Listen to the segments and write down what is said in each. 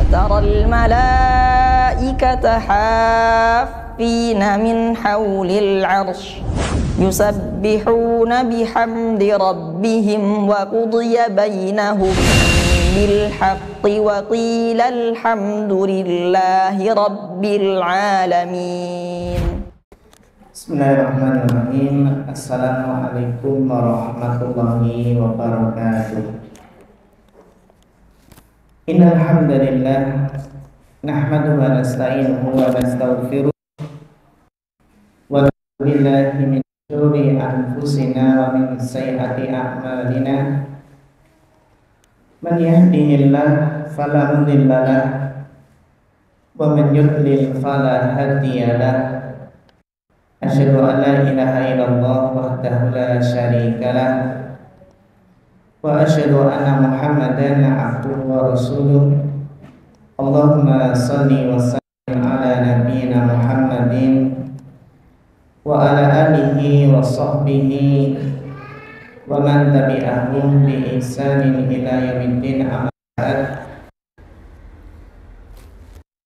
وترى الملائكة حافين من حول العرش يسبحون بحمد ربهم وقضي بينهم بالحق وقيل الحمد لله رب العالمين. Bismillahirrahmanirrahim. Assalamualaikum warahmatullahi wabarakatuh. Innal hamdalillah nahmaduhu wa nasta'inuhu wa nastaghfiruh wa na'udzu billahi min shururi anfusina wa min sayyiati a'malina. Man yahdihillahu fala mudilla lahu wa man yudlil fala hadiya lahu. Asyhadu an la ilaha illallah wahdahu la syarika lah wa asyhadu anna Muhammadan abduhu wa rasuluh. Allahumma shalli wa sallim ala nabiyyina Muhammadin wa ala alihi wa sahbihi wa man tabi'ahum bi ihsanin ila yaumiddin, amma ba'd.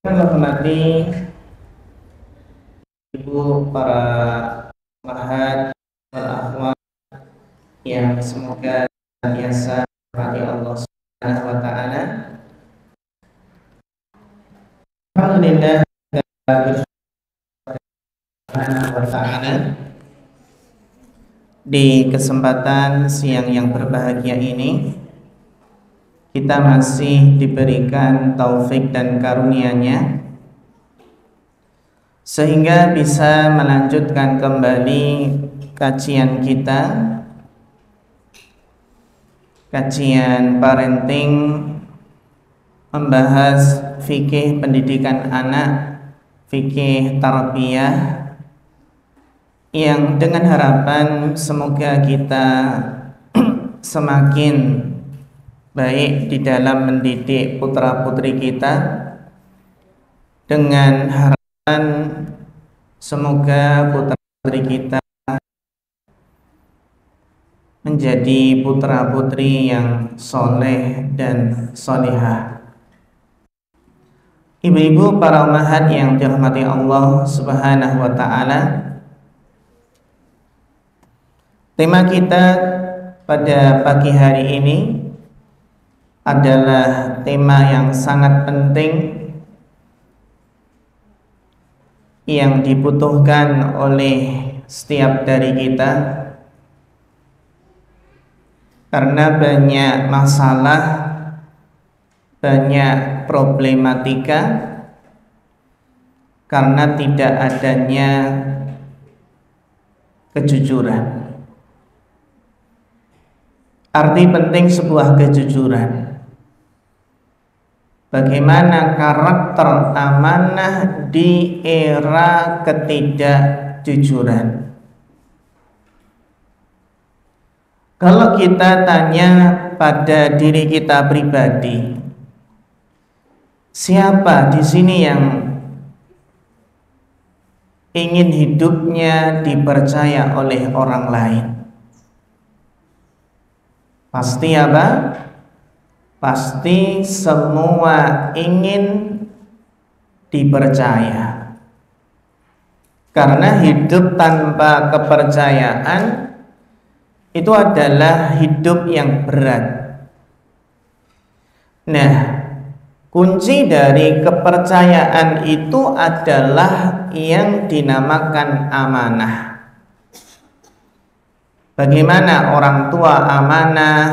Hormati Ibu, para mahat wal akhwat yang semoga biasa kepada Allah Subhanahu wa taala. Alhamdulillah Subhanahu wa taala, di kesempatan siang yang berbahagia ini kita masih diberikan taufik dan karunia-Nya sehingga bisa melanjutkan kembali kajian kita, kajian parenting, membahas fikih pendidikan anak, fikih tarbiyah, yang dengan harapan semoga kita semakin baik di dalam mendidik putra-putri kita, dengan harapan semoga putra-putri kita menjadi putra-putri yang soleh dan solehah. Ibu-ibu, para ummahat yang dirahmati Allah Subhanahu wa taala, tema kita pada pagi hari ini adalah tema yang sangat penting yang dibutuhkan oleh setiap dari kita, karena banyak masalah, banyak problematika karena tidak adanya kejujuran. Arti penting sebuah kejujuran, bagaimana karakter amanah di era ketidakjujuran. Kalau kita tanya pada diri kita pribadi, siapa di sini yang ingin hidupnya dipercaya oleh orang lain? Pasti apa? Pasti semua ingin dipercaya, karena hidup tanpa kepercayaan itu adalah hidup yang berat. Nah, kunci dari kepercayaan itu adalah yang dinamakan amanah. Bagaimana orang tua amanah,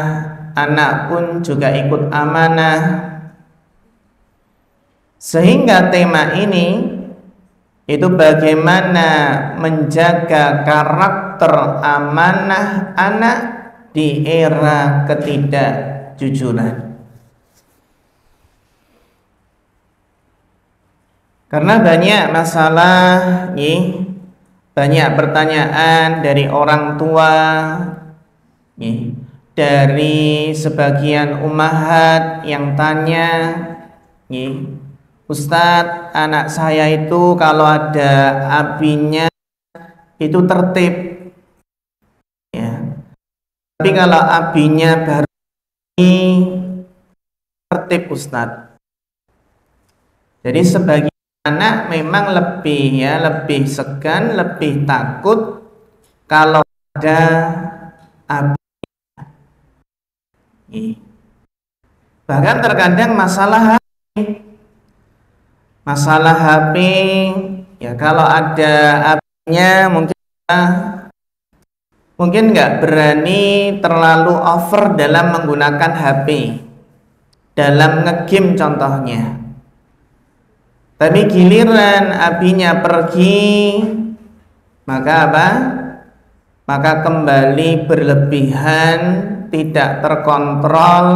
anak pun juga ikut amanah. Sehingga tema ini itu bagaimana menjaga karakter amanah anak di era ketidakjujuran. Karena banyak masalah, banyak pertanyaan dari orang tua, dari sebagian ummahat yang tanya, Ustadz, anak saya itu kalau ada abinya itu tertib, ya. Tapi kalau abinya baru ini tertib Ustadz. Jadi sebagian anak memang lebih segan, lebih takut kalau ada api. Bahkan terkadang masalah HP ya, kalau ada apinya mungkin nggak berani terlalu over dalam menggunakan HP dalam ngegame contohnya. Tapi giliran apinya pergi, maka apa? Maka kembali berlebihan, tidak terkontrol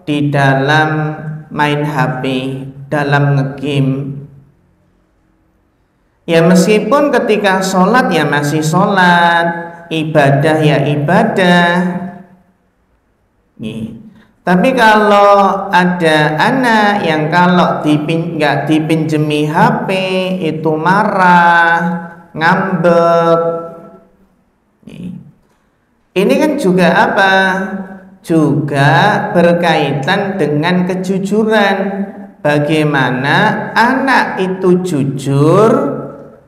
di dalam main HP, dalam ngegame. Ya meskipun ketika sholat ya masih sholat, ibadah ya ibadah. Tapi kalau ada anak yang kalau nggak dipinjemi HP itu marah, ngambek, ini kan juga apa? Juga berkaitan dengan kejujuran. Bagaimana anak itu jujur,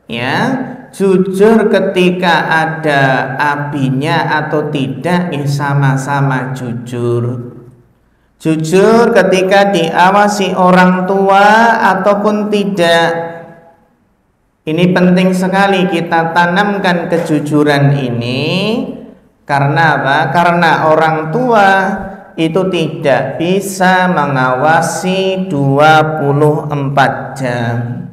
ya, jujur ketika ada apinya atau tidak, ya sama-sama jujur. Jujur ketika diawasi orang tua ataupun tidak. Ini penting sekali kita tanamkan kejujuran ini. Karena apa? Karena orang tua itu tidak bisa mengawasi 24 jam.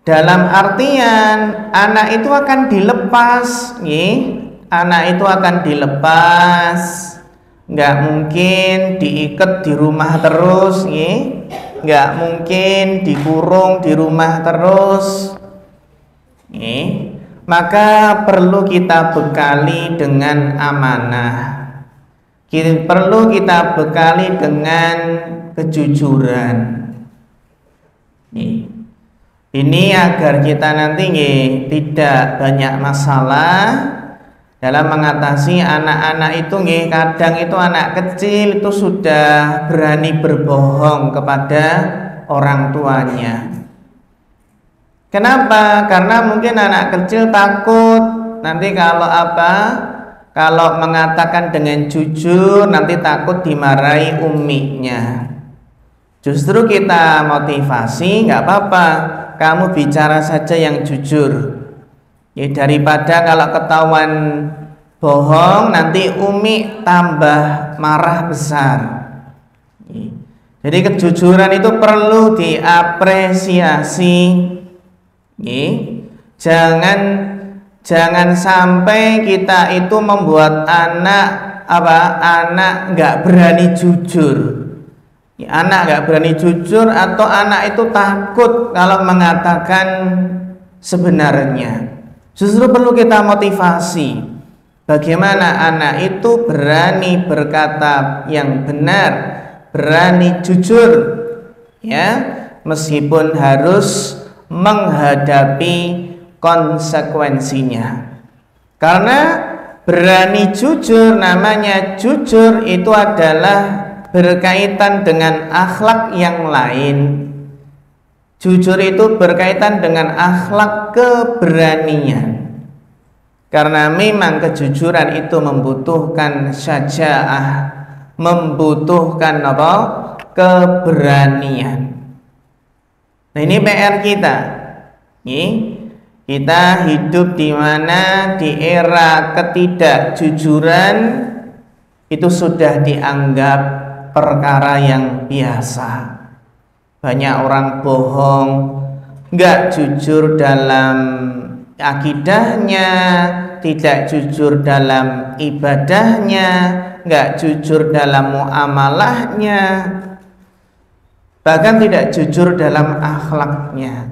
Dalam artian anak itu akan dilepas, anak itu akan dilepas. Nggak mungkin diikat di rumah terus, nggak mungkin dikurung di rumah terus. Maka perlu kita bekali dengan amanah, perlu kita bekali dengan kejujuran. Ini agar kita nanti tidak banyak masalah dalam mengatasi anak-anak itu. Kadang itu anak kecil itu sudah berani berbohong kepada orang tuanya. Kenapa? Karena mungkin anak kecil takut nanti kalau mengatakan dengan jujur nanti takut dimarahi uminya. Justru kita motivasi, nggak apa-apa, kamu bicara saja yang jujur. Daripada kalau ketahuan bohong nanti umi tambah marah besar. Jadi kejujuran itu perlu diapresiasi. Jangan sampai kita itu membuat anak nggak berani jujur. Anak nggak berani jujur atau anak itu takut kalau mengatakan sebenarnya. Justru perlu kita motivasi. Bagaimana anak itu berani berkata yang benar, berani jujur, ya, meskipun harus menghadapi konsekuensinya. Karena berani jujur, namanya jujur itu adalah berkaitan dengan akhlak yang lain. Jujur itu berkaitan dengan akhlak keberanian. Karena memang kejujuran itu membutuhkan syaja'ah, membutuhkan keberanian. Nah, ini PR kita. Kita hidup di mana di era ketidakjujuran itu sudah dianggap perkara yang biasa. Banyak orang bohong, nggak jujur dalam akidahnya, tidak jujur dalam ibadahnya, nggak jujur dalam muamalahnya, bahkan tidak jujur dalam akhlaknya.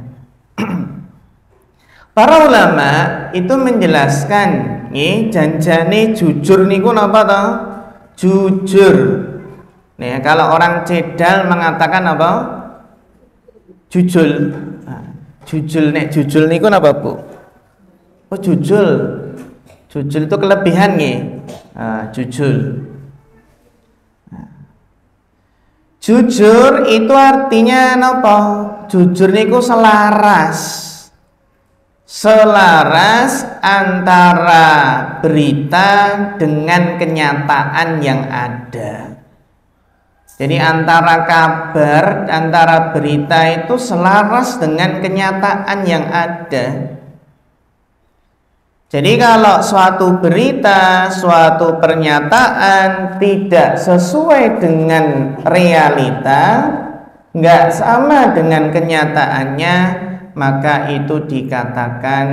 Para ulama itu menjelaskan, janjane jujur niku napa toh? Jujur. Nih, kalau orang cedal mengatakan apa? Jujul. Jujul niku napa, Bu? Oh, jujul. Jujul itu kelebihan nggih. Jujul. Jujur itu artinya napa? Jujur niku selaras. Selaras antara berita dengan kenyataan yang ada. Jadi antara kabar, antara berita itu selaras dengan kenyataan yang ada. Jadi kalau suatu berita, suatu pernyataan tidak sesuai dengan realita, nggak sama dengan kenyataannya, maka itu dikatakan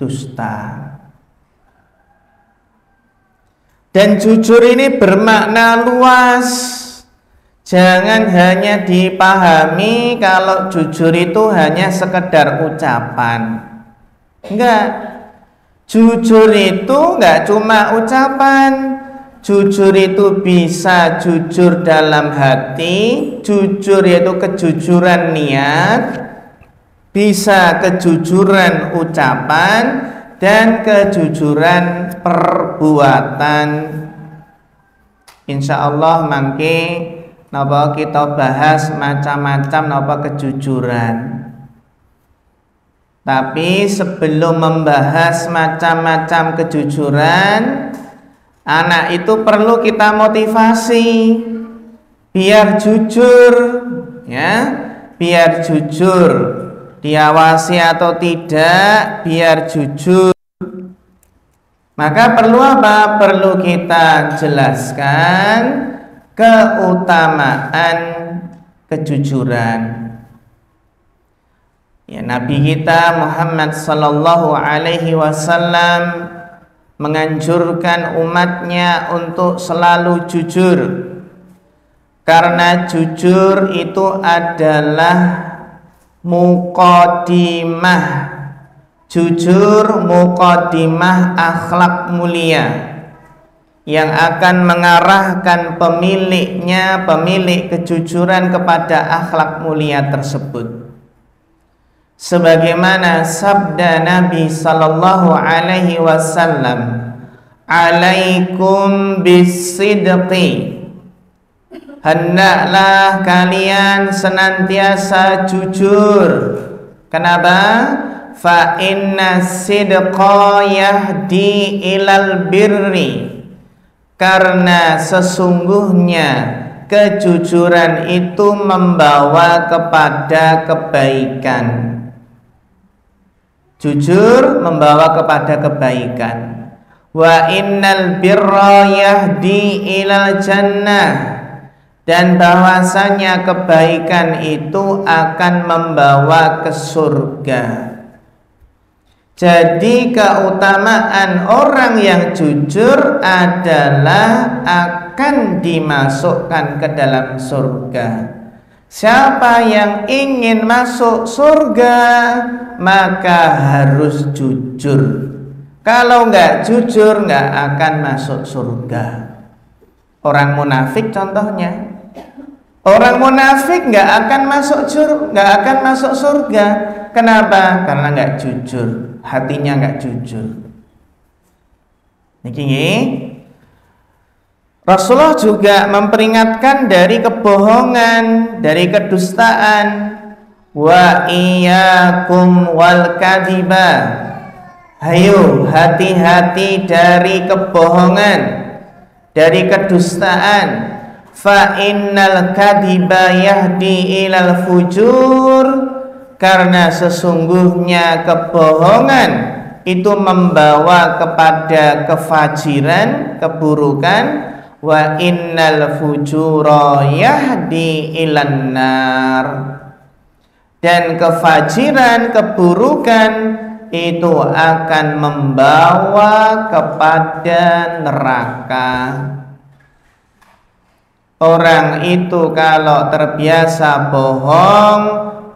dusta. Dan jujur ini bermakna luas. Jangan hanya dipahami kalau jujur itu hanya sekedar ucapan. Enggak. Jujur itu enggak cuma ucapan. Jujur itu bisa jujur dalam hati, jujur yaitu kejujuran niat, bisa kejujuran ucapan dan kejujuran perbuatan. Insya Allah mangke napa kita bahas macam-macam napa kejujuran. Tapi sebelum membahas macam-macam kejujuran, anak itu perlu kita motivasi biar jujur, ya, biar jujur. Diawasi atau tidak, biar jujur. Maka perlu apa? Perlu kita jelaskan keutamaan kejujuran. Ya, Nabi kita Muhammad sallallahu alaihi wasallam menganjurkan umatnya untuk selalu jujur. Karena jujur itu adalah muqaddimah. Jujur muqaddimah akhlak mulia yang akan mengarahkan pemiliknya, pemilik kejujuran kepada akhlak mulia tersebut. Sebagaimana sabda Nabi sallallahu alaihi wasallam, "Alaikum bisidqi." Hendaklah kalian senantiasa jujur. Kenapa? Fa inna sidqa yahdi ilal birri. Karena sesungguhnya kejujuran itu membawa kepada kebaikan. Jujur membawa kepada kebaikan. Wa innal birra yahdi ilal jannah. Dan bahwasanya kebaikan itu akan membawa ke surga. Jadi keutamaan orang yang jujur adalah akan dimasukkan ke dalam surga. Siapa yang ingin masuk surga, maka harus jujur. Kalau nggak jujur, nggak akan masuk surga. Orang munafik contohnya. Orang munafik nggak akan masuk surga. Kenapa? Karena nggak jujur, hatinya nggak jujur. Niki, Rasulullah juga memperingatkan dari kebohongan, dari kedustaan. Wa iyyakum wal kadhiba. Hayo, hati-hati dari kebohongan, dari kedustaan. Fa innal kadhiba yahdi ilal fujur. Karena sesungguhnya kebohongan itu membawa kepada kefajiran, keburukan. Wa innal fujura yahdi ilan nar. Dan kefajiran, keburukan itu akan membawa kepada neraka. Orang itu kalau terbiasa bohong,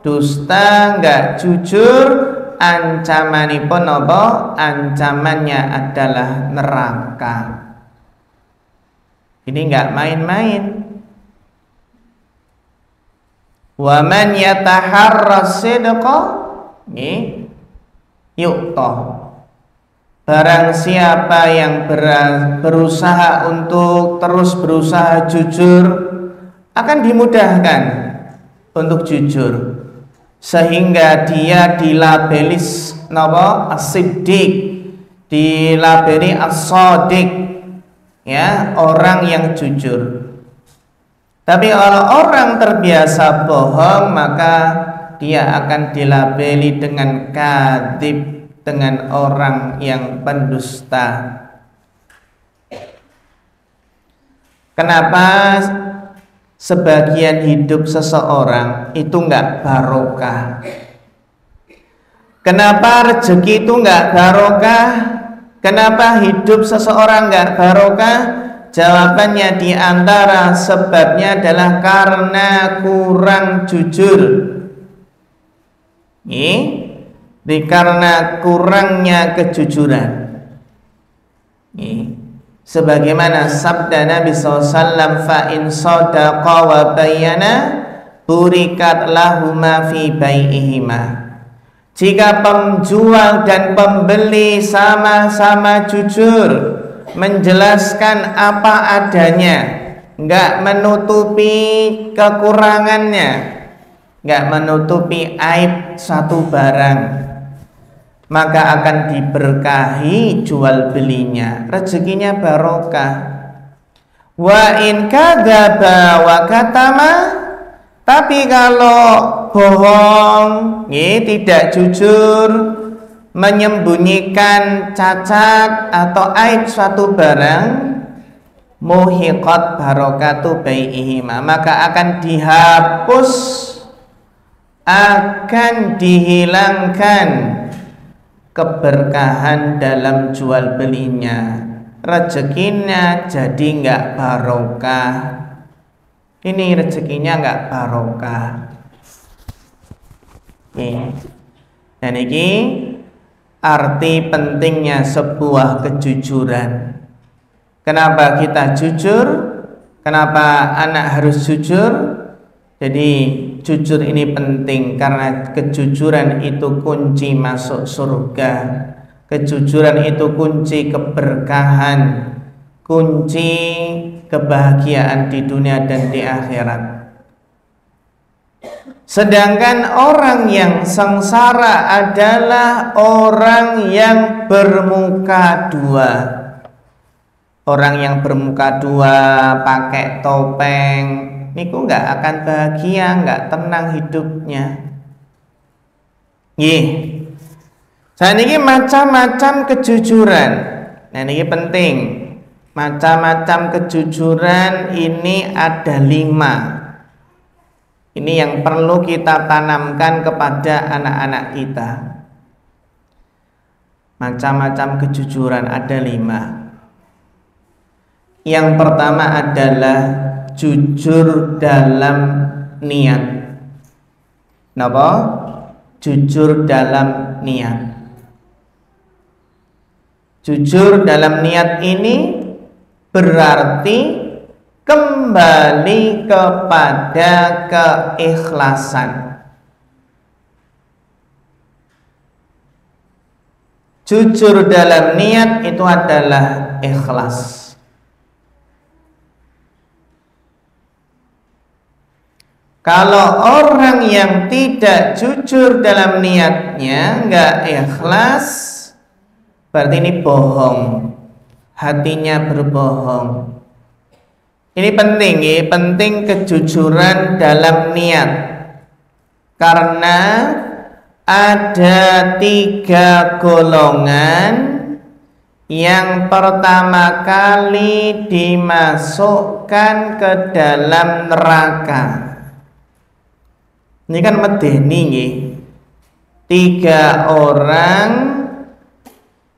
dusta, nggak jujur, ancamanipun apa? Ancamannya adalah neraka. Ini nggak main-main. Wa man yataharras sidqa yu'ta. Barang siapa yang berusaha untuk terus berusaha jujur, akan dimudahkan untuk jujur, sehingga dia dilabelis napa as-siddiq, dilabeli as-shadiq, ya, orang yang jujur. Tapi kalau orang terbiasa bohong, maka dia akan dilabeli dengan kadzib, dengan orang yang pendusta. Kenapa sebagian hidup seseorang itu enggak barokah? Kenapa rezeki itu enggak barokah? Kenapa hidup seseorang enggak barokah? Jawabannya di antara sebabnya adalah karena kurang jujur. Karena kurangnya kejujuran. Sebagaimana sabda Nabi SAW, fa in sadaqa wa bayyana burikat lahuma fi bai'ihima. Jika penjual dan pembeli sama-sama jujur, menjelaskan apa adanya, enggak menutupi kekurangannya, enggak menutupi aib satu barang, maka akan diberkahi jual belinya, rezekinya barokah. Wa in kadzaba wa katama, tapi kalau bohong, tidak jujur, menyembunyikan cacat atau aib suatu barang, muhiqat barokatu bai'ihima, maka akan dihapus, akan dihilangkan keberkahan dalam jual belinya, rezekinya jadi enggak barokah. Ini rezekinya enggak barokah. Dan ini arti pentingnya sebuah kejujuran. Kenapa kita jujur? Kenapa anak harus jujur? Jadi jujur ini penting karena kejujuran itu kunci masuk surga. Kejujuran itu kunci keberkahan, kunci kebahagiaan di dunia dan di akhirat. Sedangkan orang yang sengsara adalah orang yang bermuka dua. Orang yang bermuka dua, pakai topeng, niku nggak akan bahagia, nggak tenang hidupnya. Saat ini macam-macam kejujuran. Nah ini penting. Macam-macam kejujuran ini ada 5. Ini yang perlu kita tanamkan kepada anak-anak kita. Macam-macam kejujuran ada 5. Yang pertama adalah jujur dalam niat. Napa? Jujur dalam niat. Jujur dalam niat ini berarti kembali kepada keikhlasan. Jujur dalam niat itu adalah ikhlas. Kalau orang yang tidak jujur dalam niatnya, enggak ikhlas, berarti ini bohong, hatinya berbohong. Ini penting ya, penting kejujuran dalam niat. Karena ada 3 golongan yang pertama kali dimasukkan ke dalam neraka. Ini kan medeni ya. 3 orang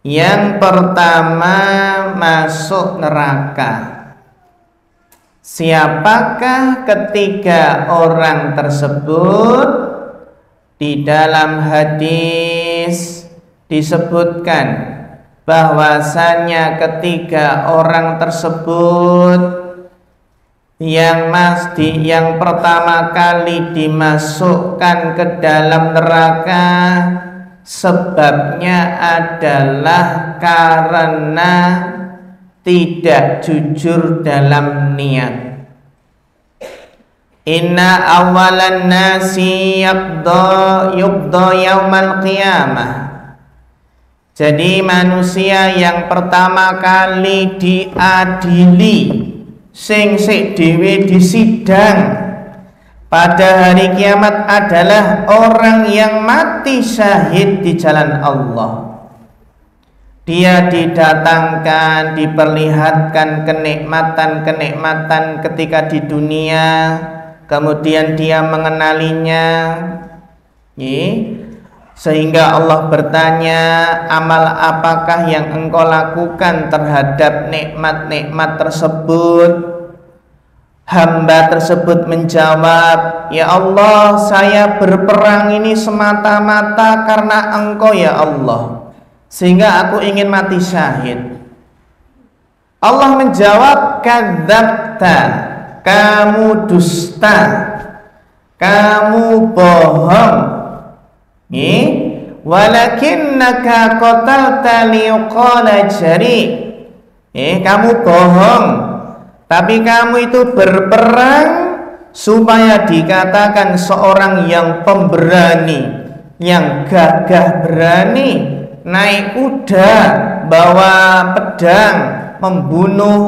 yang pertama masuk neraka. Siapakah ketiga orang tersebut? Di dalam hadis disebutkan bahwasanya ketiga orang tersebut yang pertama kali dimasukkan ke dalam neraka, sebabnya adalah karena tidak jujur dalam niat. Inna awalan nasi yubda yaumal qiyamah. Jadi manusia yang pertama kali diadili sing dhewe disidang pada hari kiamat adalah orang yang mati syahid di jalan Allah. Dia didatangkan, diperlihatkan kenikmatan-kenikmatan ketika di dunia, kemudian dia mengenalinya, sehingga Allah bertanya, amal apakah yang engkau lakukan terhadap nikmat-nikmat tersebut? Hamba tersebut menjawab, ya Allah, saya berperang ini semata-mata karena engkau ya Allah, sehingga aku ingin mati syahid. Allah menjawab, kadzabta, kamu dusta, kamu bohong. Walakinnaka qatalta liyuqala jari. Kamu bohong, tapi kamu itu berperang supaya dikatakan seorang yang pemberani, yang gagah berani, naik kuda, bawa pedang, membunuh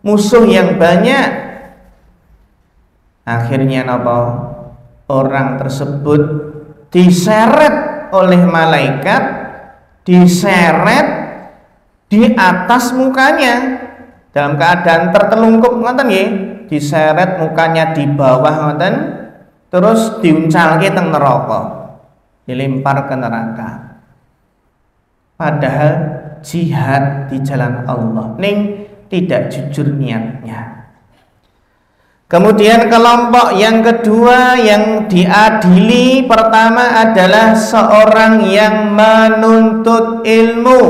musuh yang banyak. Akhirnya apa? Orang tersebut diseret oleh malaikat, diseret di atas mukanya dalam keadaan tertelungkup, ngoten nggih, diseret mukanya di bawah ngoten, terus diuncalke teng neraka, dilempar ke neraka. Padahal jihad di jalan Allah ning tidak jujur niatnya. Kemudian kelompok yang kedua yang diadili, pertama adalah seorang yang menuntut ilmu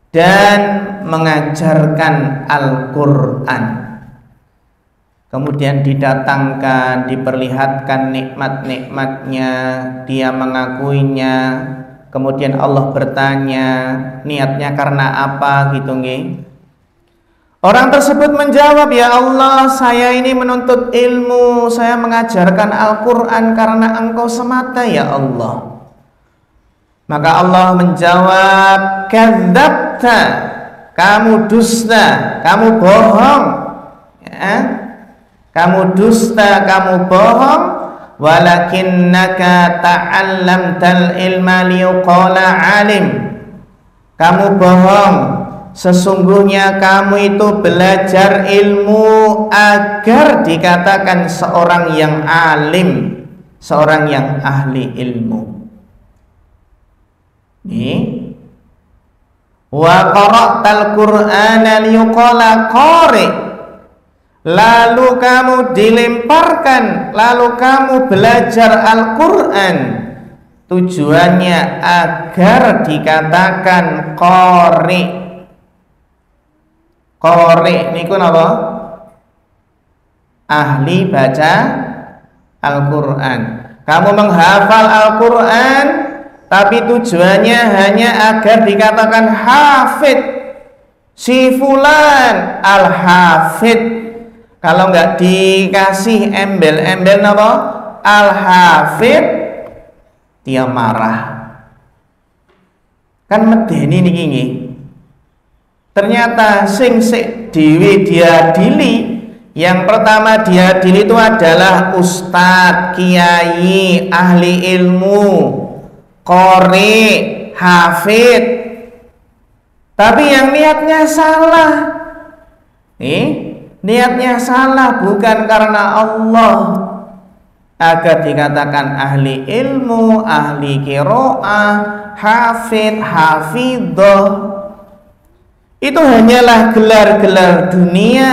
dan mengajarkan Al-Quran. Kemudian didatangkan, diperlihatkan nikmat-nikmatnya, dia mengakuinya. Kemudian Allah bertanya, niatnya karena apa gitu nggih? Orang tersebut menjawab, ya Allah, saya ini menuntut ilmu, saya mengajarkan Al-Quran karena engkau semata ya Allah. Maka Allah menjawab, kadzabta, kamu dusta, kamu bohong, ya? Kamu dusta, kamu bohong. Walakinnaka ta'allamtal ilma liyuqala alim. Kamu bohong, sesungguhnya kamu itu belajar ilmu agar dikatakan seorang yang alim, seorang yang ahli ilmu. Wa qara'tal Qur'ana liyuqala qari. Lalu kamu dilemparkan, lalu kamu belajar Al-Qur'an, tujuannya agar dikatakan qari. Qari niku napa? Ahli baca Al-Quran. Kamu menghafal Al-Quran, tapi tujuannya hanya agar dikatakan hafid. Si fulan al-hafid. Kalau nggak dikasih embel-embel napa? Al-hafid, dia marah. Kan medeni niki nggih. Ternyata sing dhewe diadili, yang pertama diadili itu adalah ustadz, kiai, ahli ilmu, qori, hafid. Tapi yang niatnya salah, niatnya salah bukan karena Allah, agar dikatakan ahli ilmu, ahli qiraah, hafid, hafidhah. Itu hanyalah gelar-gelar dunia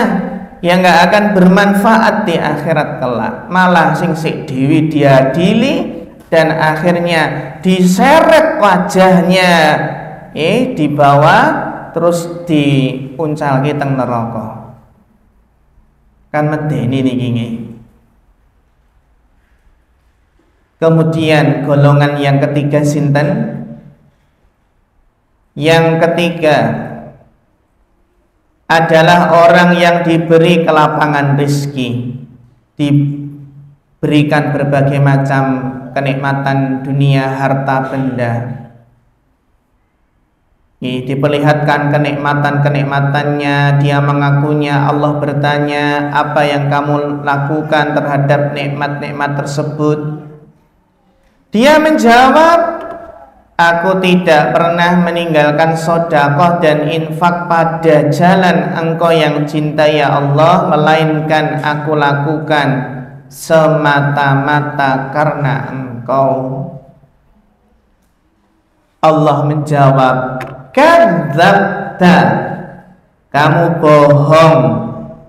yang gak akan bermanfaat di akhirat kelak. Malah sing dhewe diadili dan akhirnya diseret wajahnya, dibawa terus diuncalke teng neraka. Kan medeni niki nggih. Kemudian golongan yang ketiga sinten? Yang ketiga adalah orang yang diberi kelapangan rezeki. diberikan berbagai macam kenikmatan dunia, harta benda, diperlihatkan kenikmatan-kenikmatannya, dia mengakunya. Allah bertanya, apa yang kamu lakukan terhadap nikmat-nikmat tersebut? Dia menjawab, aku tidak pernah meninggalkan sedekah dan infak pada jalan Engkau yang cinta ya Allah, melainkan aku lakukan semata-mata karena Engkau. Allah menjawab, kadzabta, kamu bohong,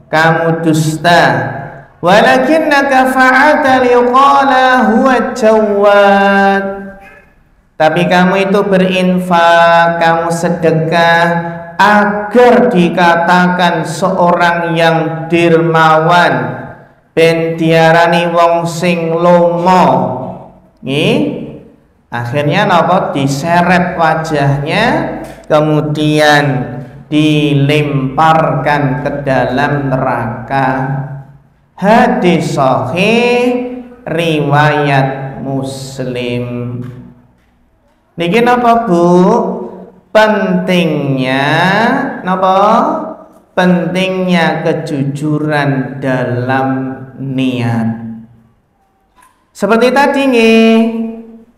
kamu dusta, walakinnaka fa'alta liqala huwa jawad, tapi kamu itu berinfak, kamu sedekah agar dikatakan seorang yang dermawan, ben diarani wong sing lomo. Akhirnya napa? Diseret wajahnya, kemudian dilemparkan ke dalam neraka. Hadis sahih riwayat Muslim. Niki napa Bu? Pentingnya napa? Pentingnya kejujuran dalam niat. Seperti tadi nggih,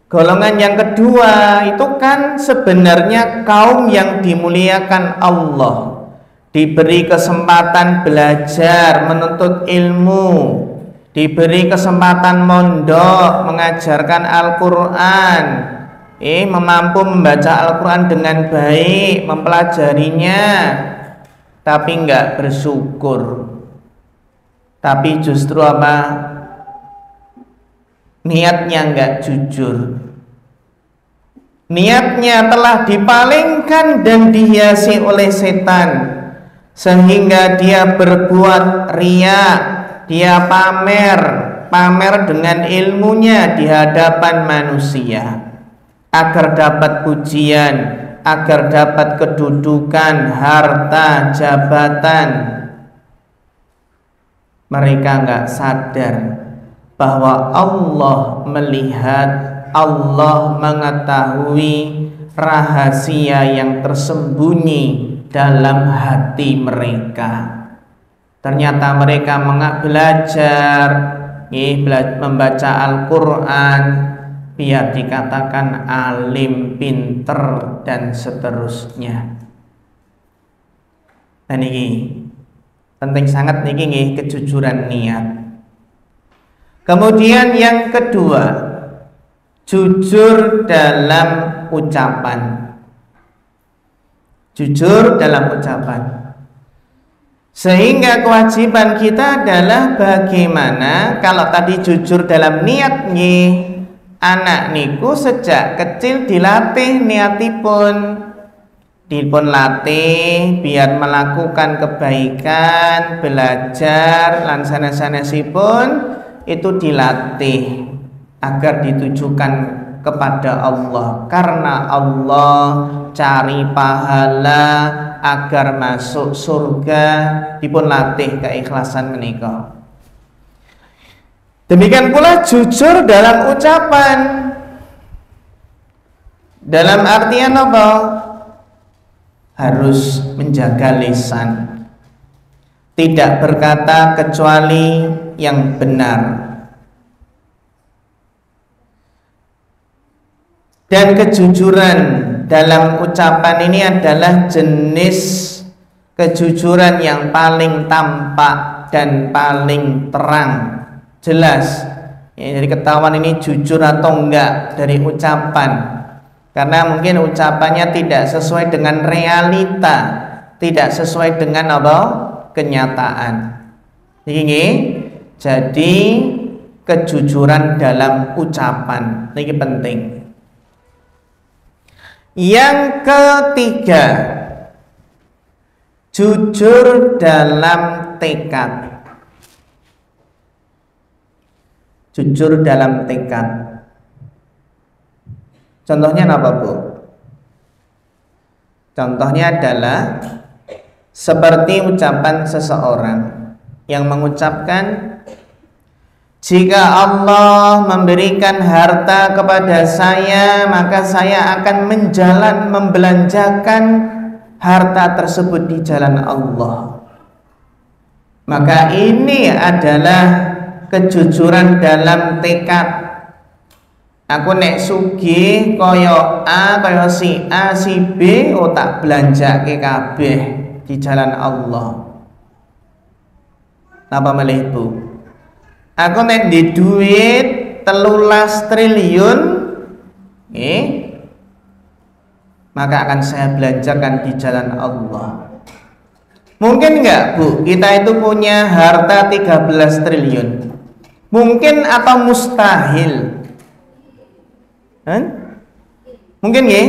golongan yang kedua itu kan sebenarnya kaum yang dimuliakan Allah, diberi kesempatan belajar, menuntut ilmu, diberi kesempatan mondok, mengajarkan Al-Quran, mampu membaca Al-Quran dengan baik, mempelajarinya, tapi enggak bersyukur. Tapi justru apa? Niatnya enggak jujur. Niatnya telah dipalingkan dan dihiasi oleh setan, sehingga dia berbuat riya, dia pamer dengan ilmunya di hadapan manusia, agar dapat pujian, agar dapat kedudukan, harta, jabatan. Mereka enggak sadar bahwa Allah melihat, Allah mengetahui rahasia yang tersembunyi dalam hati mereka. Ternyata mereka belajar membaca Al-Quran biar dikatakan alim, pinter, dan seterusnya. Dan ini penting sangat niki kejujuran niat. Kemudian yang kedua, jujur dalam ucapan. Jujur dalam ucapan. Sehingga kewajiban kita adalah bagaimana kalau tadi jujur dalam niat nggih, anak niku sejak kecil dilatih niatipun, dipun latih biar melakukan kebaikan, belajar lan sanes-sanesipun itu dilatih agar ditujukan kepada Allah, karena Allah, cari pahala agar masuk surga, dipun latih keikhlasan menika. Demikian pula jujur dalam ucapan. Dalam artian apa? Harus menjaga lisan, tidak berkata kecuali yang benar. Dan kejujuran dalam ucapan ini adalah jenis kejujuran yang paling tampak dan paling terang, jelas. Jadi ketahuan ini jujur atau enggak dari ucapan. Karena mungkin ucapannya tidak sesuai dengan realita, tidak sesuai dengan apa? Kenyataan. Jadi kejujuran dalam ucapan ini penting. Yang ketiga, jujur dalam tekad. Jujur dalam tekad. Contohnya apa, Bu? Contohnya adalah seperti ucapan seseorang yang mengucapkan, Jika Allah memberikan harta kepada saya, maka saya akan membelanjakan harta tersebut di jalan Allah. Maka ini adalah kejujuran dalam tekad. Aku nek sugih kaya A, kaya si A, si B, tak belanjake kabeh di jalan Allah. Napa melih Bu? Aku nek di duit 13 triliun, maka akan saya belanjakan di jalan Allah. Mungkin enggak Bu, kita itu punya harta 13 triliun? Mungkin atau mustahil? Mungkin nggih?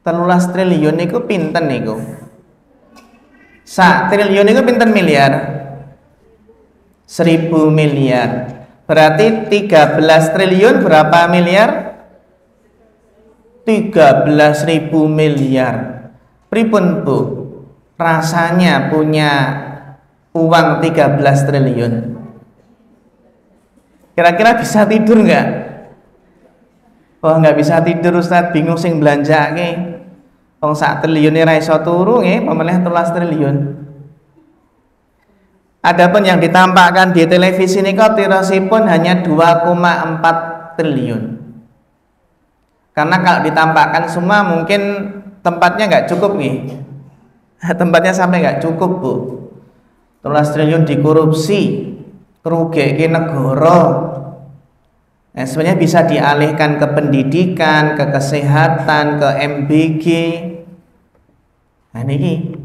13 triliun itu pinten niku? Sak triliun itu pinten miliar? 1000 miliar. Berarti 13 triliun berapa miliar? 13.000 miliar. Pripun Bu? Rasanya punya uang 13 triliun. Kira-kira bisa tidur nggak? Oh, nggak bisa tidur Ustaz, bingung sing belanjake. Wong sak triliune ra iso turu nggih, pemelih 13 triliun. Adapun yang ditampakkan di televisi ini tirosipun hanya 2,4 triliun. Karena kalau ditampakkan semua mungkin tempatnya nggak cukup nih. Tempatnya sampai nggak cukup Bu. 13 triliun dikorupsi, kerugian negara. Sebenarnya bisa dialihkan ke pendidikan, ke kesehatan, ke MBG. Nah ini.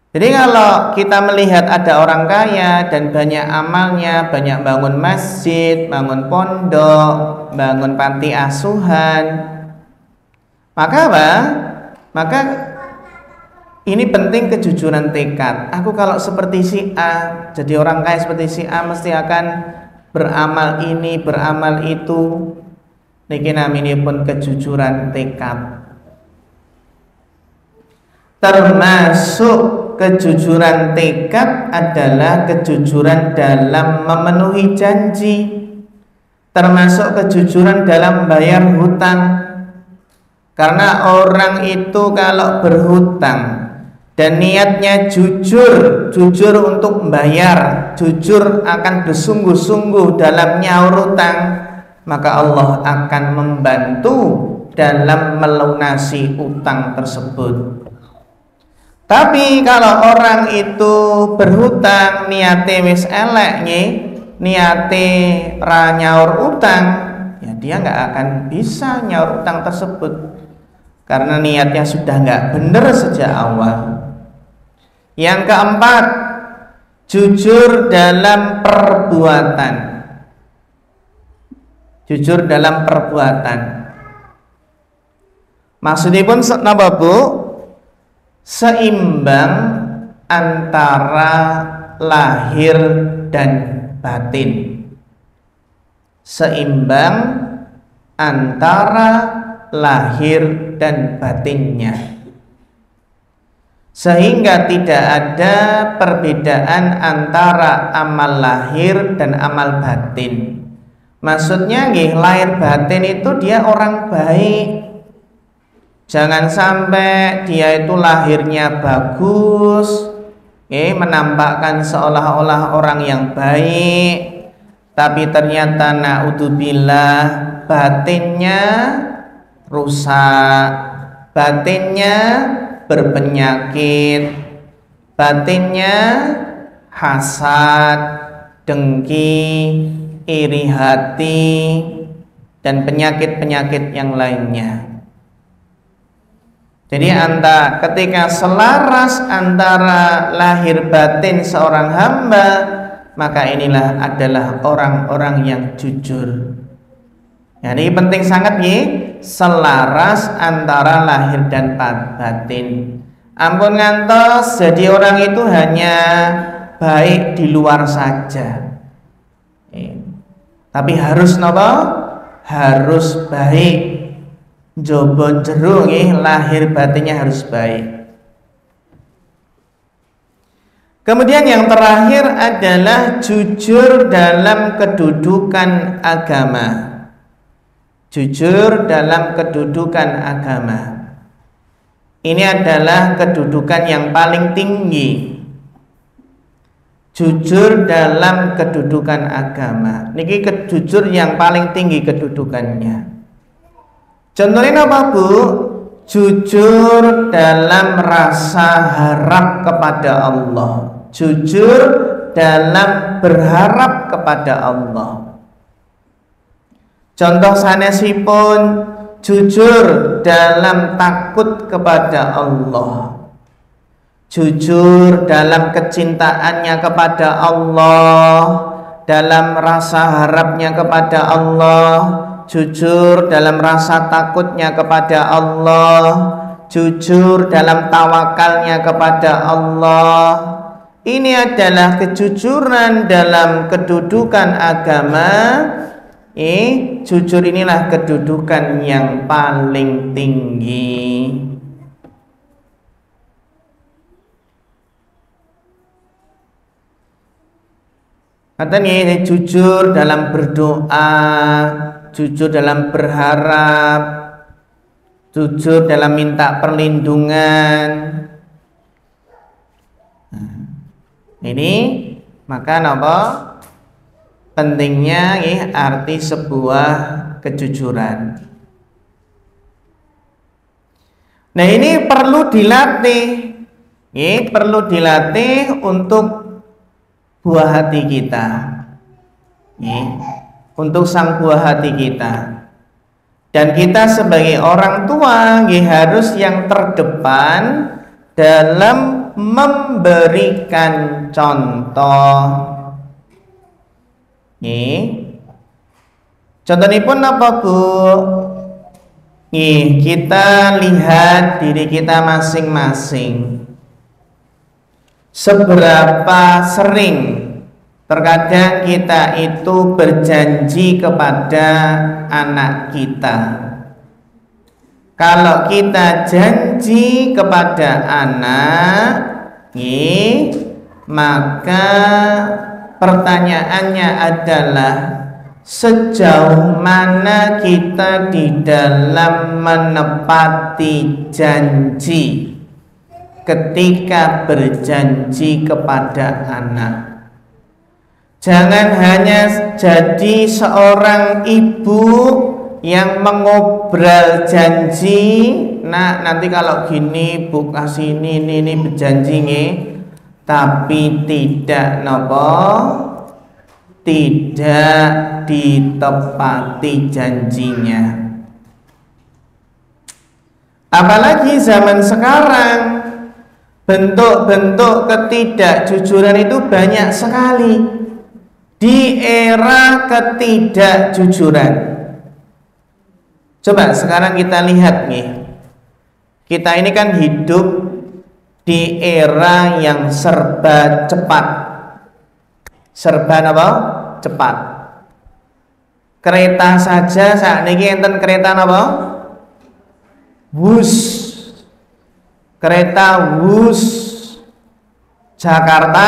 Jadi kalau kita melihat ada orang kaya dan banyak amalnya, banyak bangun masjid, bangun pondok, bangun panti asuhan, maka apa? Maka ini penting kejujuran tekad. Aku kalau seperti si A, jadi orang kaya seperti si A mesti akan beramal ini, beramal itu. Niki naminipun kejujuran tekad. Termasuk kejujuran tekad adalah kejujuran dalam memenuhi janji, termasuk kejujuran dalam bayar hutang. Karena orang itu kalau berhutang dan niatnya jujur untuk membayar, jujur akan bersungguh-sungguh dalam nyaur hutang, maka Allah akan membantu dalam melunasi utang tersebut. Tapi kalau orang itu berhutang niate wis elek niate ra nyaur utang, ya dia nggak akan bisa nyaur utang tersebut karena niatnya sudah nggak benar sejak awal. Yang keempat, jujur dalam perbuatan. Jujur dalam perbuatan. Maksudnya pun napa Bu? Seimbang antara lahir dan batin. Seimbang antara lahir dan batinnya, sehingga tidak ada perbedaan antara amal lahir dan amal batin. Maksudnya nggih, lahir batin itu dia orang baik. Jangan sampai dia itu lahirnya bagus, menampakkan seolah-olah orang yang baik, tapi ternyata naudzubillah batinnya rusak, batinnya berpenyakit, batinnya hasad, dengki, iri hati, dan penyakit-penyakit yang lainnya. Jadi ketika selaras antara lahir batin seorang hamba, maka inilah adalah orang-orang yang jujur. Ya, ini penting sangat nih, selaras antara lahir dan batin. Ampun ngantos jadi orang itu hanya baik di luar saja, tapi harus nopo? Harus baik. Jobo jero lahir batinnya harus baik. Kemudian yang terakhir adalah jujur dalam kedudukan agama. Jujur dalam kedudukan agama. Ini adalah kedudukan yang paling tinggi. Jujur dalam kedudukan agama. Niki jujur yang paling tinggi kedudukannya. Contohnya apa, Bu? Jujur dalam rasa harap kepada Allah. Jujur dalam berharap kepada Allah. Contoh sanesipun jujur dalam takut kepada Allah. Jujur dalam kecintaannya kepada Allah, dalam rasa harapnya kepada Allah, jujur dalam rasa takutnya kepada Allah, jujur dalam tawakalnya kepada Allah. Ini adalah kejujuran dalam kedudukan agama. Jujur inilah kedudukan yang paling tinggi. Katanya jujur dalam berdoa, jujur dalam berharap, jujur dalam minta perlindungan. Ini maka apa? Pentingnya arti sebuah kejujuran. Nah, ini perlu dilatih. Perlu dilatih untuk buah hati kita. Untuk sang buah hati kita. Dan kita sebagai orang tua harus yang terdepan dalam memberikan contoh. Contohnya pun apa, Bu? Kita lihat diri kita masing-masing. Seberapa sering terkadang kita itu berjanji kepada anak kita. Kalau kita janji kepada anak, maka pertanyaannya adalah sejauh mana kita di dalam menepati janji ketika berjanji kepada anak. Jangan hanya jadi seorang ibu yang mengobral janji. Nah, nanti kalau gini Bu kasih ini berjanji nih. Tapi tidak tidak ditepati janjinya. Apalagi zaman sekarang, bentuk-bentuk ketidakjujuran itu banyak sekali. Di era ketidakjujuran, coba sekarang kita lihat nih. Kita ini kan hidup di era yang serba cepat. Serba apa? Cepat. Kereta saja saat ini enten kereta apa? Wus. Kereta Wus Jakarta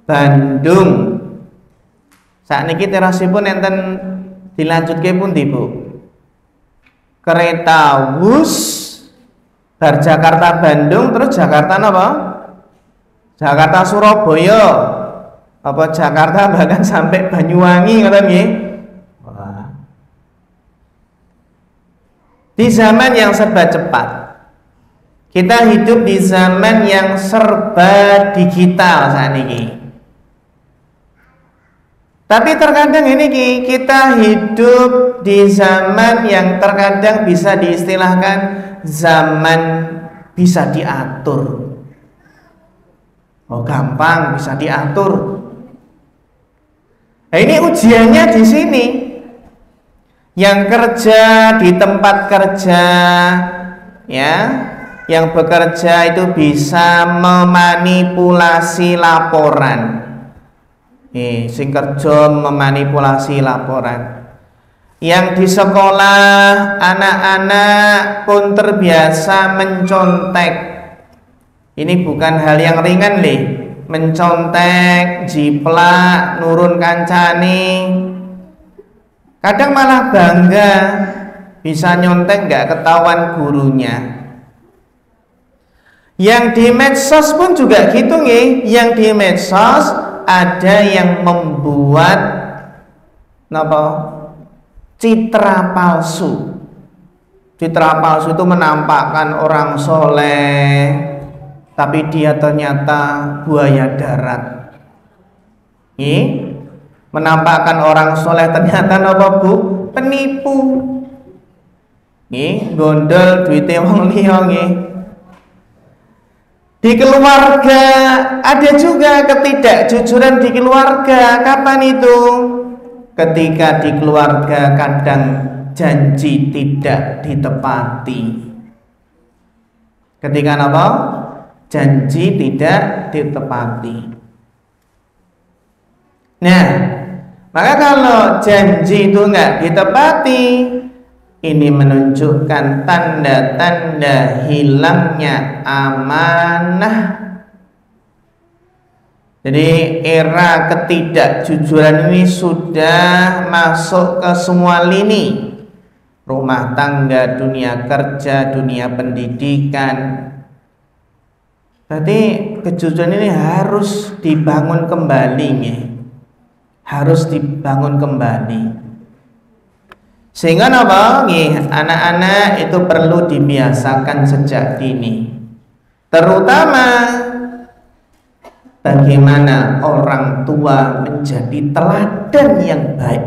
Bandung. Saat ini terasipun enten dilanjutke pun Bu. Kereta Wus bar Jakarta Bandung terus Jakarta apa? Jakarta Surabaya. Apa Jakarta bahkan sampai Banyuwangi ngoten nggih. Di zaman yang serba cepat. Kita hidup di zaman yang serba digital saat ini. Tapi terkadang ini kita hidup di zaman yang terkadang bisa diistilahkan zaman bisa diatur. Oh, gampang bisa diatur. Nah, ini ujiannya di sini. Yang kerja di tempat kerja, ya, yang bekerja itu bisa memanipulasi laporan. Sing kerja memanipulasi laporan. Yang di sekolah anak-anak pun terbiasa mencontek. Ini bukan hal yang ringan nih. Mencontek, jiplak, nurun kancane. Kadang malah bangga bisa nyontek nggak ketahuan gurunya. Yang di medsos pun juga gitu nih. Yang di medsos ada yang membuat citra palsu. Citra palsu itu menampakkan orang soleh, tapi dia ternyata buaya darat. Menampakkan orang soleh ternyata penipu. Gondol duitnya wong liya nggih. Di keluarga ada juga ketidakjujuran di keluarga. Kapan itu? Ketika di keluarga kadang janji tidak ditepati. Ketika apa? Janji tidak ditepati. Nah, maka kalau janji itu nggak ditepati, ini menunjukkan tanda-tanda hilangnya amanah. Jadi era ketidakjujuran ini sudah masuk ke semua lini. Rumah tangga, dunia kerja, dunia pendidikan. Berarti kejujuran ini harus dibangun kembali nih. Harus dibangun kembali. Sehingga anak-anak itu perlu dibiasakan sejak dini. Terutama bagaimana orang tua menjadi teladan yang baik.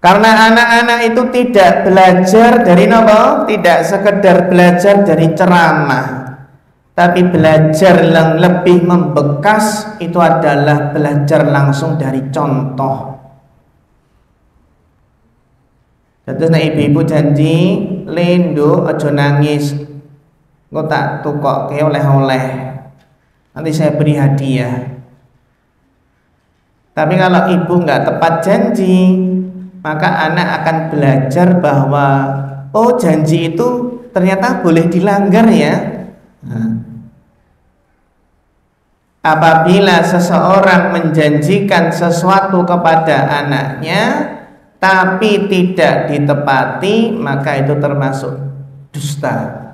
Karena anak-anak itu tidak belajar dari tidak sekedar belajar dari ceramah, tapi belajar yang lebih membekas itu adalah belajar langsung dari contoh. Terus ibu-ibu janji, Lindo aja nangis, engko tak tukokke oleh-oleh, nanti saya beri hadiah. Tapi kalau ibu nggak tepat janji, maka anak akan belajar bahwa janji itu ternyata boleh dilanggar ya. Apabila seseorang menjanjikan sesuatu kepada anaknya tapi tidak ditepati, maka itu termasuk dusta.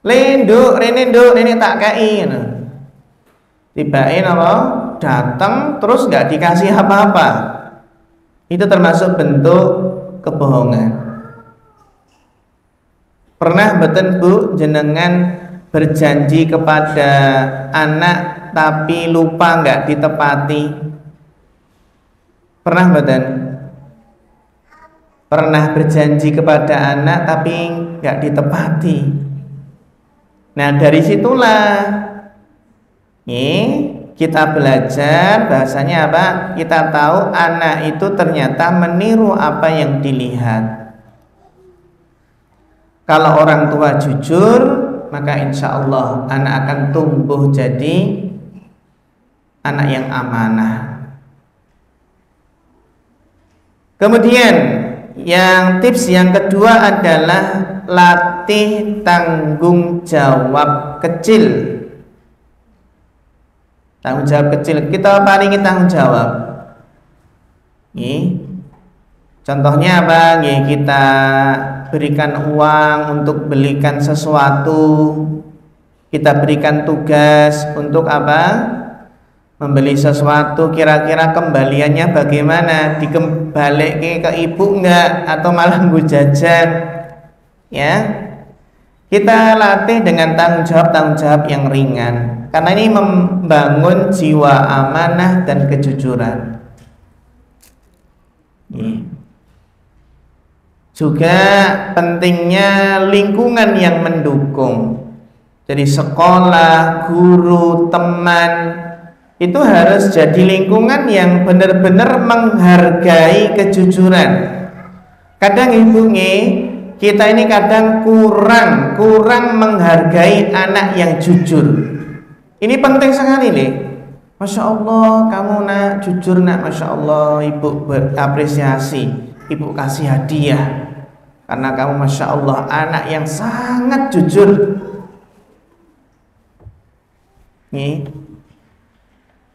Rene tak kai. Tibain datang terus nggak dikasih apa-apa. Itu termasuk bentuk kebohongan. Pernah mboten Bu jenengan berjanji kepada anak tapi lupa nggak ditepati? Pernah mboten? Pernah berjanji kepada anak tapi nggak ditepati. Nah dari situlah kita belajar bahasanya apa? Kita tahu anak itu ternyata meniru apa yang dilihat. Kalau orang tua jujur, maka insya Allah anak akan tumbuh jadi anak yang amanah. Kemudian tips yang kedua adalah latih tanggung jawab kecil. Tanggung jawab kecil, kita paringi tanggung jawab. Contohnya apa? Kita berikan uang untuk belikan sesuatu. Kita berikan tugas untuk apa? Membeli sesuatu, kira-kira kembaliannya bagaimana? Dikembalikan ke ibu enggak atau malah nggo jajan? Ya. Kita latih dengan tanggung jawab yang ringan. Karena ini membangun jiwa amanah dan kejujuran. Juga pentingnya lingkungan yang mendukung. Jadi sekolah, guru, teman itu harus jadi lingkungan yang benar-benar menghargai kejujuran. Kadang kita ini kadang kurang menghargai anak yang jujur. Ini penting sekali nih. Masya Allah kamu nak jujur nak, Masya Allah ibu berapresiasi, ibu kasih hadiah. karena kamu Masya Allah anak yang sangat jujur. Nih,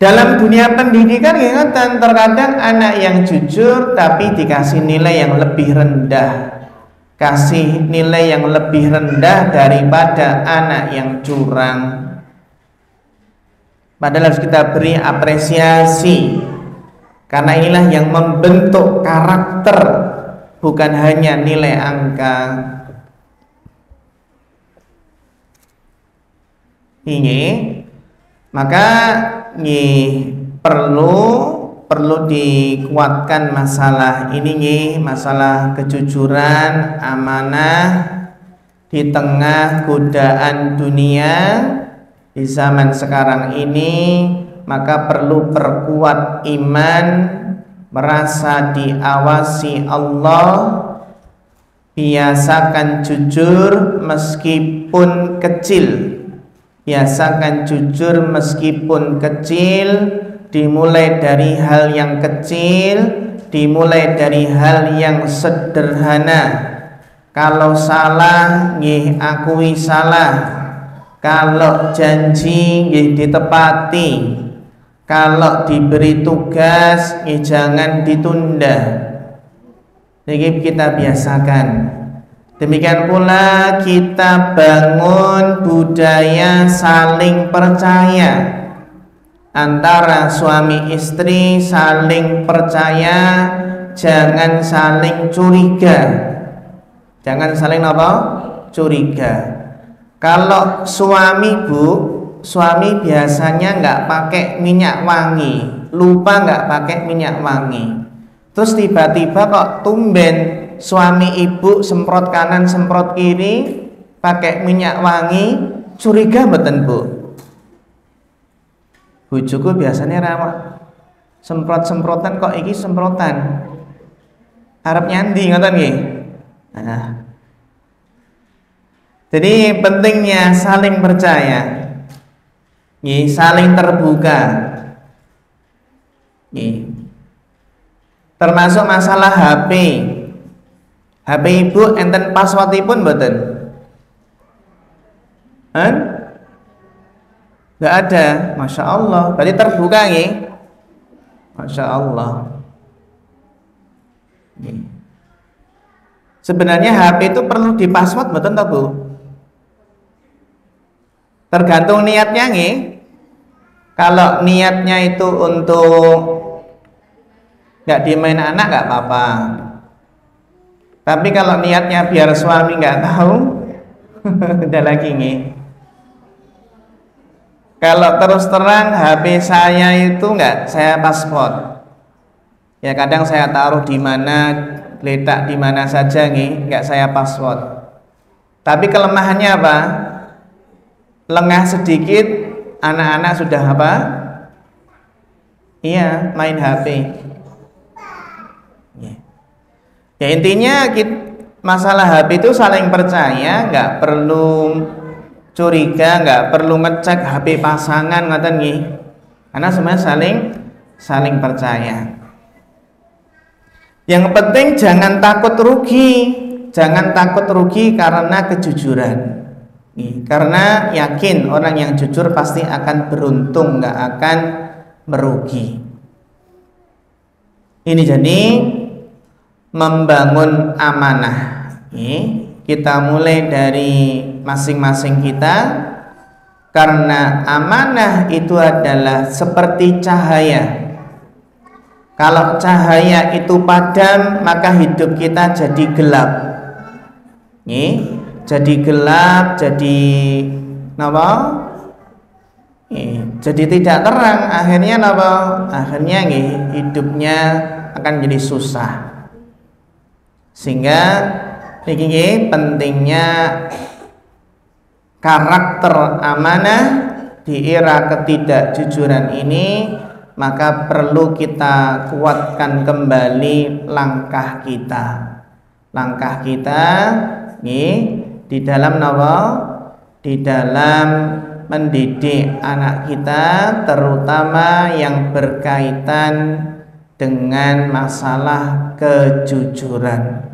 dalam dunia pendidikan terkadang anak yang jujur tapi dikasih nilai yang lebih rendah, kasih nilai yang lebih rendah daripada anak yang curang. Padahal harus kita beri apresiasi, karena inilah yang membentuk karakter, bukan hanya nilai angka. Ini maka perlu dikuatkan masalah ini, masalah kejujuran, amanah di tengah godaan dunia di zaman sekarang ini. Maka perlu perkuat iman, merasa diawasi Allah, biasakan jujur meskipun kecil, biasakan jujur meskipun kecil, dimulai dari hal yang kecil, dimulai dari hal yang sederhana. Kalau salah, akui salah. Kalau janji, ditepati. Kalau diberi tugas, jangan ditunda. Jadi kita biasakan. Demikian pula kita bangun budaya saling percaya antara suami istri, saling percaya, jangan saling curiga. Jangan saling apa? Curiga. Kalau suami biasanya nggak pakai minyak wangi, lupa nggak pakai minyak wangi. Terus tiba-tiba kok tumben suami ibu semprot kanan semprot kiri pakai minyak wangi, curiga mboten Bu? Bojoku biasanya ramah semprot-semprotan kok iki semprotan. Arep nyandi ngoten nggih. Nah. Jadi pentingnya saling percaya. Saling terbuka. Termasuk masalah HP. HP ibu enten passwordipun mboten? Enggak ada. Masya Allah. Berarti terbuka nggih. Masya Allah. Sebenarnya HP itu perlu di password mboten toh Bu? Tergantung niatnya nggih. Kalau niatnya itu untuk nggak dimain anak nggak apa-apa. Tapi kalau niatnya biar suami nggak tahu, udah lagi nih. Kalau terus terang HP saya itu nggak saya password. Ya kadang saya taruh di mana, letak di mana saja nih, nggak saya password. Tapi kelemahannya apa? Lengah sedikit, anak-anak sudah apa? Iya, main HP. Ya intinya masalah HP itu saling percaya, nggak perlu curiga, nggak perlu ngecek HP pasangan ngoten nggih. Karena semuanya saling percaya. Yang penting jangan takut rugi karena kejujuran. Karena yakin orang yang jujur pasti akan beruntung, nggak akan merugi. Ini jadi membangun amanah. Kita mulai dari masing-masing kita, karena amanah itu adalah seperti cahaya. Kalau cahaya itu padam, maka hidup kita jadi gelap. Jadi gelap, jadi apa? Jadi tidak terang. Akhirnya apa? Akhirnya hidupnya akan jadi susah. Sehingga ini pentingnya karakter amanah di era ketidakjujuran ini. Maka perlu kita kuatkan kembali langkah kita. Langkah kita di dalam apa? Di dalam mendidik anak kita, terutama yang berkaitan dengan masalah kejujuran.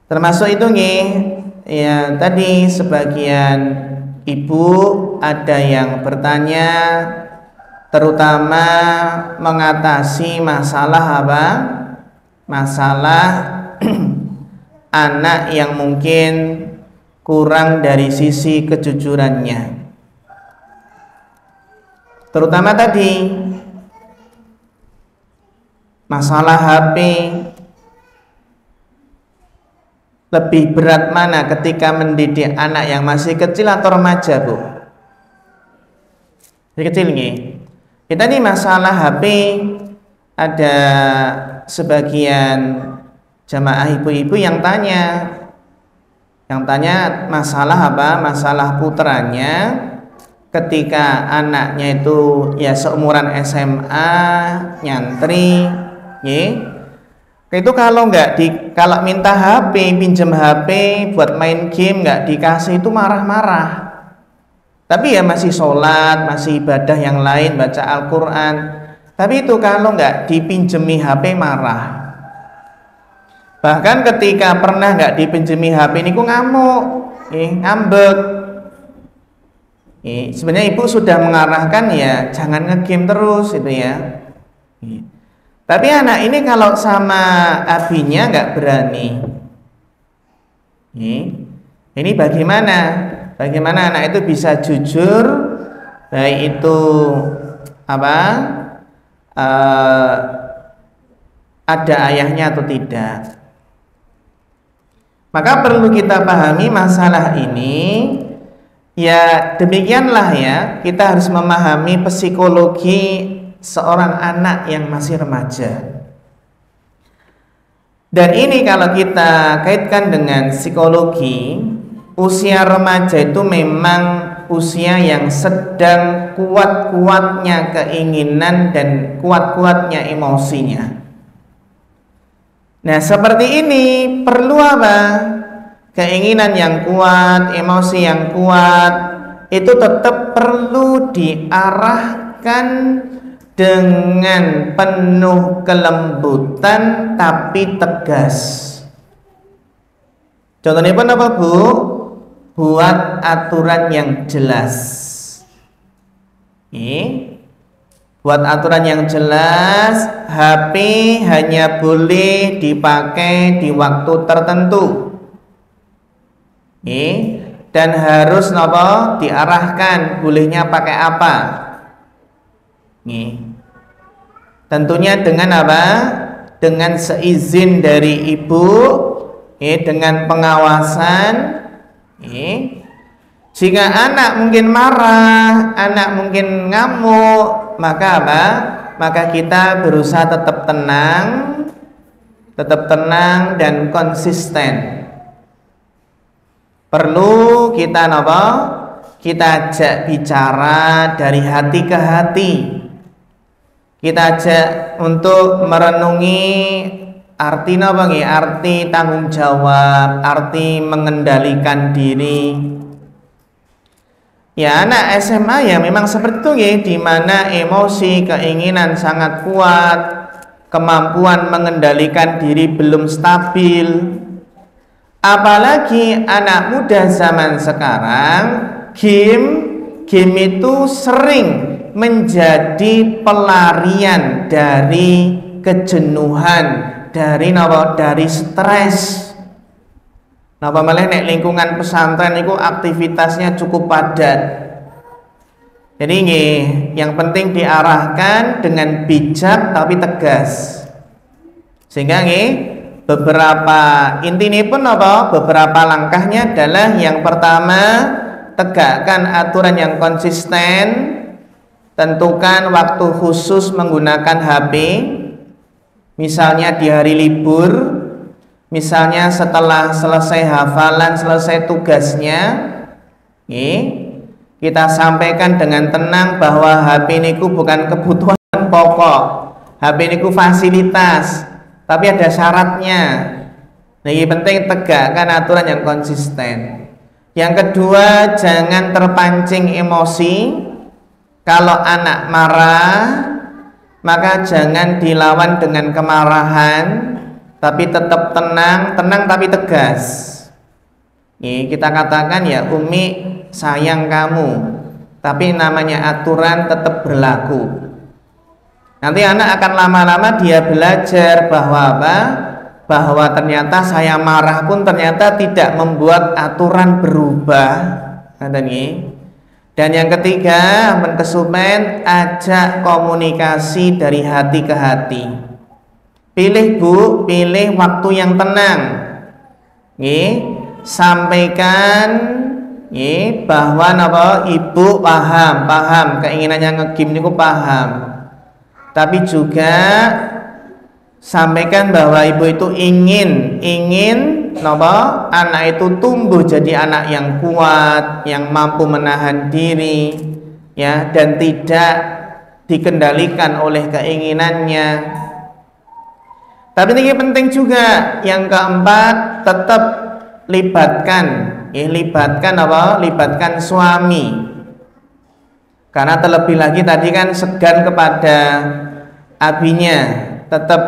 Termasuk itu nih, ya tadi sebagian ibu ada yang bertanya, terutama mengatasi masalah apa? Masalah anak yang mungkin kurang dari sisi kejujurannya. Terutama tadi masalah HP. Lebih berat mana ketika mendidik anak yang masih kecil atau remaja, Bu? Masih kecil nih. Kita nih masalah HP, ada sebagian jamaah ibu-ibu yang tanya masalah apa? Masalah putranya ketika anaknya itu ya seumuran SMA, nyantri, nih. Itu kalau kalau minta HP, pinjem HP buat main game nggak dikasih itu marah-marah. Tapi ya masih sholat, masih ibadah yang lain, baca Al-Quran. Tapi itu kalau nggak dipinjemi HP marah. Bahkan ketika pernah nggak dipinjemi HP ini ngamuk, ngambek. Sebenarnya ibu sudah mengarahkan ya jangan ngegame terus itu ya. Tapi anak ini kalau sama abinya nggak berani. Ini bagaimana? Bagaimana anak itu bisa jujur, baik itu apa? Ada ayahnya atau tidak? Maka perlu kita pahami masalah ini. Ya demikianlah ya, kita harus memahami psikologi seorang anak yang masih remaja. Dan ini kalau kita kaitkan dengan psikologi, usia remaja itu memang usia yang sedang kuat-kuatnya keinginan dan kuat-kuatnya emosinya. Nah, seperti ini perlu apa? Keinginan yang kuat, emosi yang kuat, itu tetap perlu diarahkan dengan penuh kelembutan tapi tegas. Contohnya apa, Bu? Buat aturan yang jelas. Buat aturan yang jelas, HP hanya boleh dipakai di waktu tertentu. Dan harus diarahkan bolehnya pakai apa. Tentunya dengan apa? Dengan seizin dari ibu, dengan pengawasan. Jika anak mungkin marah, anak mungkin ngamuk, maka apa? Maka kita berusaha tetap tenang dan konsisten. Perlu kita kita ajak bicara dari hati ke hati. Kita ajak untuk merenungi arti arti tanggung jawab, arti mengendalikan diri. Ya anak SMA ya memang seperti itu ya, di mana emosi, keinginan sangat kuat, kemampuan mengendalikan diri belum stabil. Apalagi anak muda zaman sekarang, game itu sering menjadi pelarian dari kejenuhan, dari stres. Napa malah nek lingkungan pesantren itu aktivitasnya cukup padat. Jadi yang penting diarahkan dengan bijak tapi tegas. Sehingga beberapa intinya pun beberapa langkahnya adalah yang pertama, tegakkan aturan yang konsisten. Tentukan waktu khusus menggunakan HP. Misalnya di hari libur, misalnya setelah selesai hafalan, selesai tugasnya, kita sampaikan dengan tenang bahwa HP ini bukan kebutuhan pokok, HP ini fasilitas, tapi ada syaratnya. Nah, ini penting tegakkan aturan yang konsisten. Yang kedua, jangan terpancing emosi. Kalau anak marah, maka jangan dilawan dengan kemarahan, tapi tetap tenang, tenang tapi tegas. Kita katakan ya Umi sayang kamu, tapi namanya aturan tetap berlaku. Nanti anak akan lama-lama dia belajar bahwa apa? Bahwa ternyata saya marah pun ternyata tidak membuat aturan berubah. Dan yang ketiga, kesupen, ajak komunikasi dari hati ke hati. Pilih Bu, pilih waktu yang tenang. Sampaikan bahwa Ibu paham keinginannya nge-game niku paham. Tapi juga sampaikan bahwa Ibu itu ingin anak itu tumbuh jadi anak yang kuat, yang mampu menahan diri, ya, dan tidak dikendalikan oleh keinginannya. Tapi ini penting juga yang keempat, tetap libatkan suami. Karena terlebih lagi tadi kan segan kepada abinya, tetap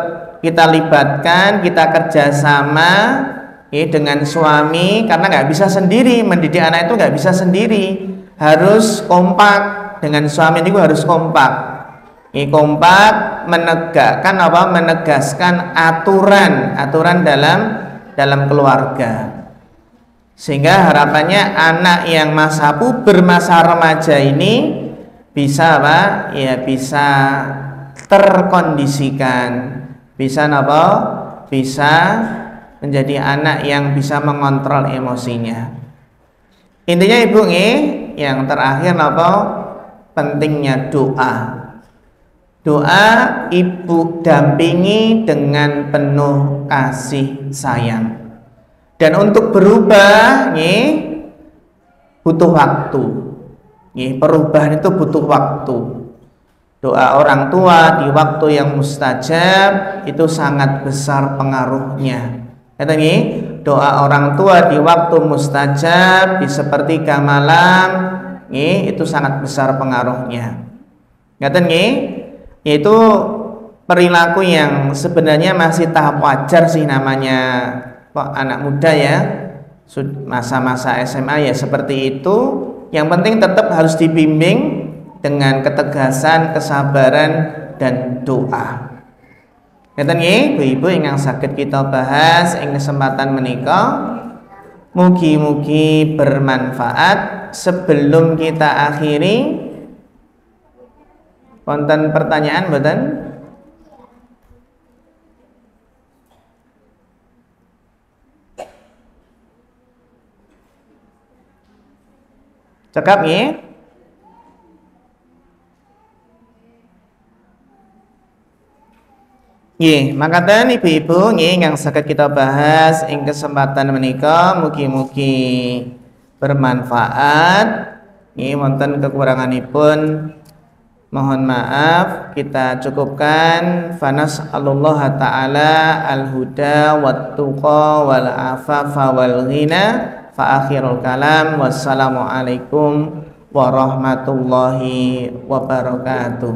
kita libatkan, kita kerjasama dengan suami, karena nggak bisa sendiri mendidik anak itu, nggak bisa sendiri, harus kompak dengan suami itu, harus kompak. Kompak menegakkan menegaskan aturan dalam keluarga, sehingga harapannya anak yang masa puber, masa remaja ini bisa bisa terkondisikan, bisa menjadi anak yang bisa mengontrol emosinya. Intinya Ibu yang terakhir pentingnya doa. Doa Ibu dampingi dengan penuh kasih sayang. Dan untuk berubah butuh waktu. Perubahan itu butuh waktu. Doa orang tua di waktu yang mustajab itu sangat besar pengaruhnya. Doa orang tua di waktu mustajab di sepertiga malam itu sangat besar pengaruhnya. Yaitu perilaku yang sebenarnya masih tahap wajar sih, namanya anak muda ya, masa-masa SMA ya seperti itu. Yang penting tetap harus dibimbing dengan ketegasan, kesabaran, dan doa. Ibu-ibu yang sakit kita bahas ing kesempatan menika, mugi-mugi bermanfaat. Sebelum kita akhiri, wonten pertanyaan mboten? Cekap nggih? Nggih, makaten ibu-ibu yang saged kita bahas ing kesempatan menika, mugi-mugi bermanfaat. Wonten kekuranganipun mohon maaf, kita cukupkan. Fanas'alullah ta'ala al-huda wat tuqa wal afafa wal ghina. Fa akhirul kalam, wassalamualaikum warahmatullahi wabarakatuh.